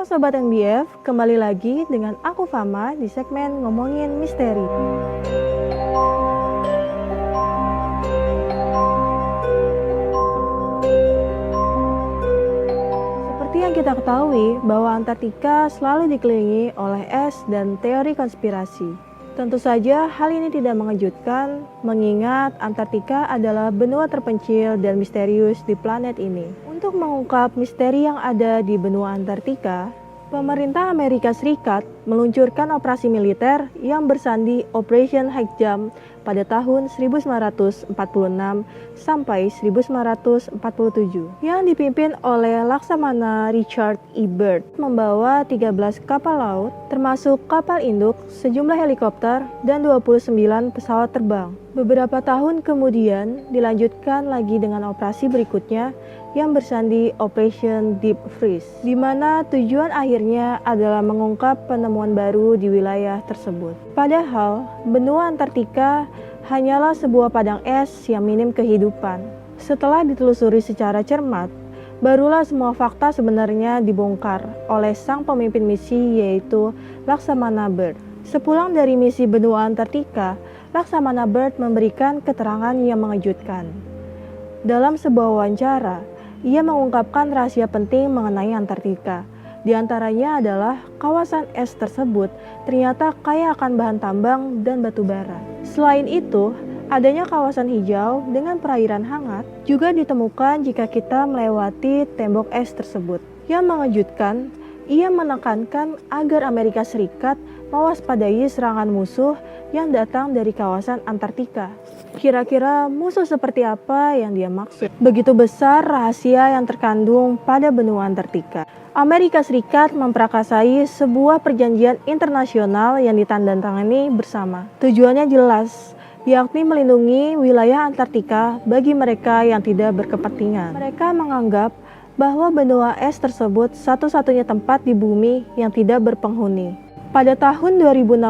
Halo Sobat NBF, kembali lagi dengan aku Fama di segmen Ngomongin Misteri. Seperti yang kita ketahui bahwa Antartika selalu dikelilingi oleh es dan teori konspirasi. Tentu saja hal ini tidak mengejutkan mengingat Antartika adalah benua terpencil dan misterius di planet ini. Untuk mengungkap misteri yang ada di benua Antartika, pemerintah Amerika Serikat meluncurkan operasi militer yang bersandi Operation High Jump pada tahun 1946 sampai 1947 yang dipimpin oleh Laksamana Richard E. Byrd, membawa 13 kapal laut termasuk kapal induk, sejumlah helikopter, dan 29 pesawat terbang. Beberapa tahun kemudian dilanjutkan lagi dengan operasi berikutnya yang bersandi Operation Deep Freeze, di mana tujuan akhirnya adalah mengungkap penemuan baru di wilayah tersebut. Padahal, benua Antartika hanyalah sebuah padang es yang minim kehidupan. Setelah ditelusuri secara cermat, barulah semua fakta sebenarnya dibongkar oleh sang pemimpin misi, yaitu Laksamana Byrd. Sepulang dari misi benua Antartika, Laksamana Byrd memberikan keterangan yang mengejutkan. Dalam sebuah wawancara, ia mengungkapkan rahasia penting mengenai Antartika. Di antaranya adalah kawasan es tersebut ternyata kaya akan bahan tambang dan batu bara. Selain itu, adanya kawasan hijau dengan perairan hangat juga ditemukan jika kita melewati tembok es tersebut. Yang mengejutkan, ia menekankan agar Amerika Serikat mewaspadai serangan musuh yang datang dari kawasan Antartika. Kira-kira musuh seperti apa yang dia maksud? Begitu besar rahasia yang terkandung pada benua Antartika. Amerika Serikat memprakarsai sebuah perjanjian internasional yang ditandatangani bersama. Tujuannya jelas, yakni melindungi wilayah Antartika bagi mereka yang tidak berkepentingan. Mereka menganggap bahwa benua es tersebut satu-satunya tempat di bumi yang tidak berpenghuni. Pada tahun 2016,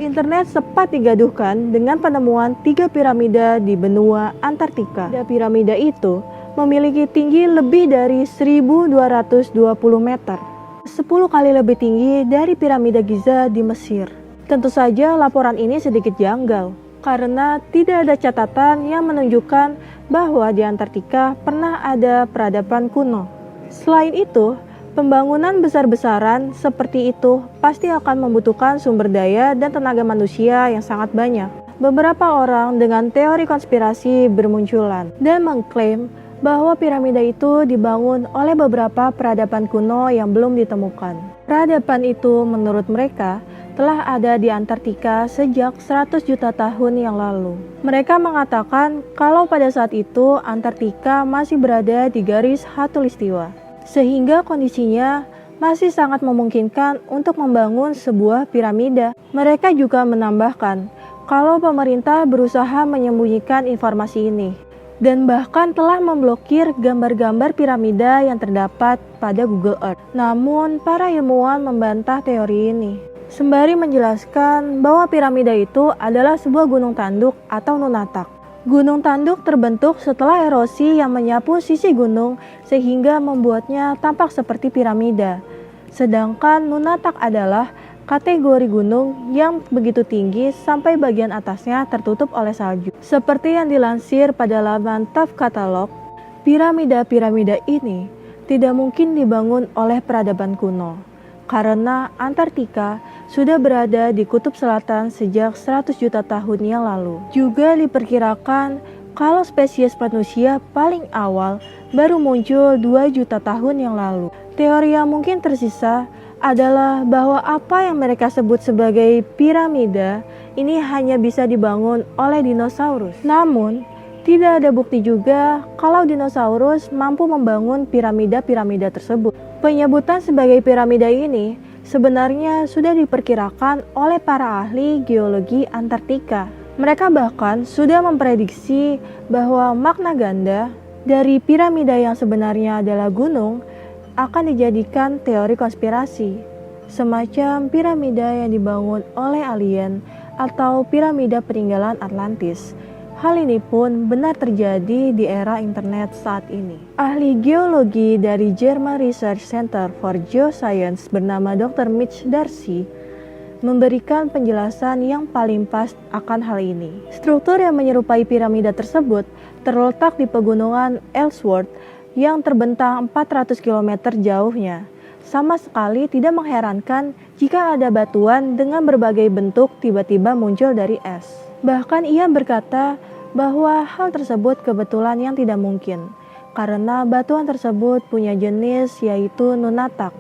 internet sempat digaduhkan dengan penemuan 3 piramida di benua Antartika. Piramida itu memiliki tinggi lebih dari 1.220 meter, 10 kali lebih tinggi dari piramida Giza di Mesir. Tentu saja laporan ini sedikit janggal, karena tidak ada catatan yang menunjukkan bahwa di Antartika pernah ada peradaban kuno. Selain itu, pembangunan besar-besaran seperti itu pasti akan membutuhkan sumber daya dan tenaga manusia yang sangat banyak. Beberapa orang dengan teori konspirasi bermunculan dan mengklaim bahwa piramida itu dibangun oleh beberapa peradaban kuno yang belum ditemukan. Peradaban itu menurut mereka telah ada di Antartika sejak 100 juta tahun yang lalu. Mereka mengatakan kalau pada saat itu Antartika masih berada di garis khatulistiwa, sehingga kondisinya masih sangat memungkinkan untuk membangun sebuah piramida. Mereka juga menambahkan kalau pemerintah berusaha menyembunyikan informasi ini dan bahkan telah memblokir gambar-gambar piramida yang terdapat pada Google Earth. Namun, para ilmuwan membantah teori ini, sembari menjelaskan bahwa piramida itu adalah sebuah gunung tanduk atau nunatak. Gunung tanduk terbentuk setelah erosi yang menyapu sisi gunung sehingga membuatnya tampak seperti piramida. Sedangkan nunatak adalah kategori gunung yang begitu tinggi sampai bagian atasnya tertutup oleh salju. Seperti yang dilansir pada laman TAF Katalog, piramida-piramida ini tidak mungkin dibangun oleh peradaban kuno, karena Antartika sudah berada di kutub selatan sejak 100 juta tahun yang lalu. Juga diperkirakan kalau spesies manusia paling awal baru muncul 2 juta tahun yang lalu. Teori yang mungkin tersisa adalah bahwa apa yang mereka sebut sebagai piramida ini hanya bisa dibangun oleh dinosaurus. Namun, tidak ada bukti juga kalau dinosaurus mampu membangun piramida-piramida tersebut. Penyebutan sebagai piramida ini sebenarnya sudah diperkirakan oleh para ahli geologi Antartika. Mereka bahkan sudah memprediksi bahwa makna ganda dari piramida yang sebenarnya adalah gunung akan dijadikan teori konspirasi, semacam piramida yang dibangun oleh alien atau piramida peninggalan Atlantis. Hal ini pun benar terjadi di era internet saat ini. Ahli geologi dari German Research Center for Geoscience bernama Dr. Mitch Darcy memberikan penjelasan yang paling pas akan hal ini. Struktur yang menyerupai piramida tersebut terletak di pegunungan Ellsworth yang terbentang 400 km jauhnya. Sama sekali tidak mengherankan jika ada batuan dengan berbagai bentuk tiba-tiba muncul dari es. Bahkan ia berkata bahwa hal tersebut kebetulan yang tidak mungkin, karena batuan tersebut punya jenis yaitu nunatak.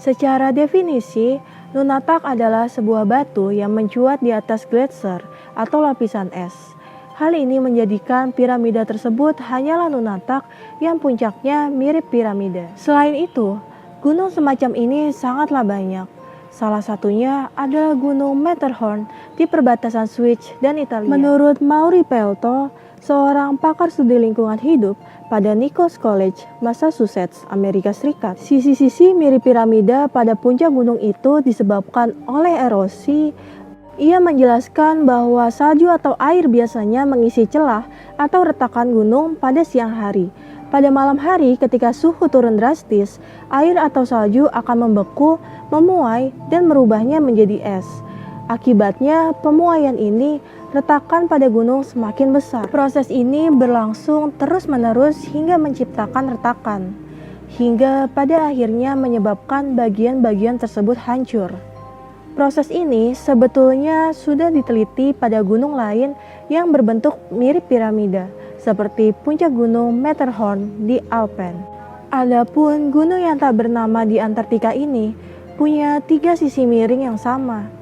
Secara definisi, nunatak adalah sebuah batu yang mencuat di atas gletser atau lapisan es. Hal ini menjadikan piramida tersebut hanyalah nunatak yang puncaknya mirip piramida. Selain itu, gunung semacam ini sangatlah banyak. Salah satunya adalah Gunung Matterhorn di perbatasan Swiss dan Italia. Menurut Maury Pelto, seorang pakar studi lingkungan hidup pada Nichols College, Massachusetts, Amerika Serikat, sisi-sisi mirip piramida pada puncak gunung itu disebabkan oleh erosi. Ia menjelaskan bahwa salju atau air biasanya mengisi celah atau retakan gunung pada siang hari. Pada malam hari ketika suhu turun drastis, air atau salju akan membeku, memuai, dan merubahnya menjadi es. Akibatnya, pemuaian ini retakan pada gunung semakin besar. Proses ini berlangsung terus-menerus hingga menciptakan retakan, hingga pada akhirnya menyebabkan bagian-bagian tersebut hancur. Proses ini sebetulnya sudah diteliti pada gunung lain yang berbentuk mirip piramida, seperti puncak gunung Matterhorn di Alpen. Adapun gunung yang tak bernama di Antartika ini punya 3 sisi miring yang sama.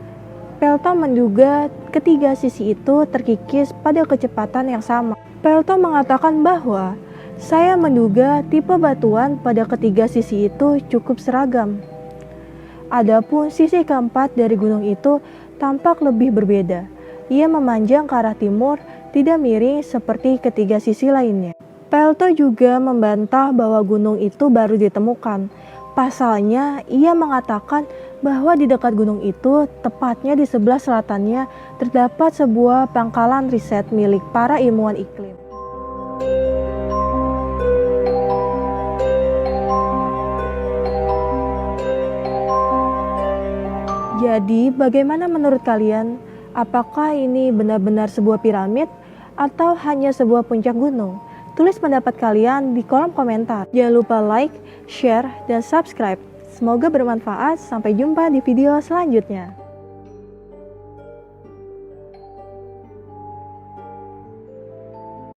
Pelto menduga ketiga sisi itu terkikis pada kecepatan yang sama. Pelto mengatakan bahwa saya menduga tipe batuan pada ketiga sisi itu cukup seragam. Adapun sisi keempat dari gunung itu tampak lebih berbeda. Ia memanjang ke arah timur, tidak miring seperti ketiga sisi lainnya. Pelto juga membantah bahwa gunung itu baru ditemukan. Pasalnya, ia mengatakan bahwa di dekat gunung itu, tepatnya di sebelah selatannya, terdapat sebuah pangkalan riset milik para ilmuwan iklim. Jadi, bagaimana menurut kalian? Apakah ini benar-benar sebuah piramid atau hanya sebuah puncak gunung? Tulis pendapat kalian di kolom komentar. Jangan lupa like, share, dan subscribe. Semoga bermanfaat. Sampai jumpa di video selanjutnya.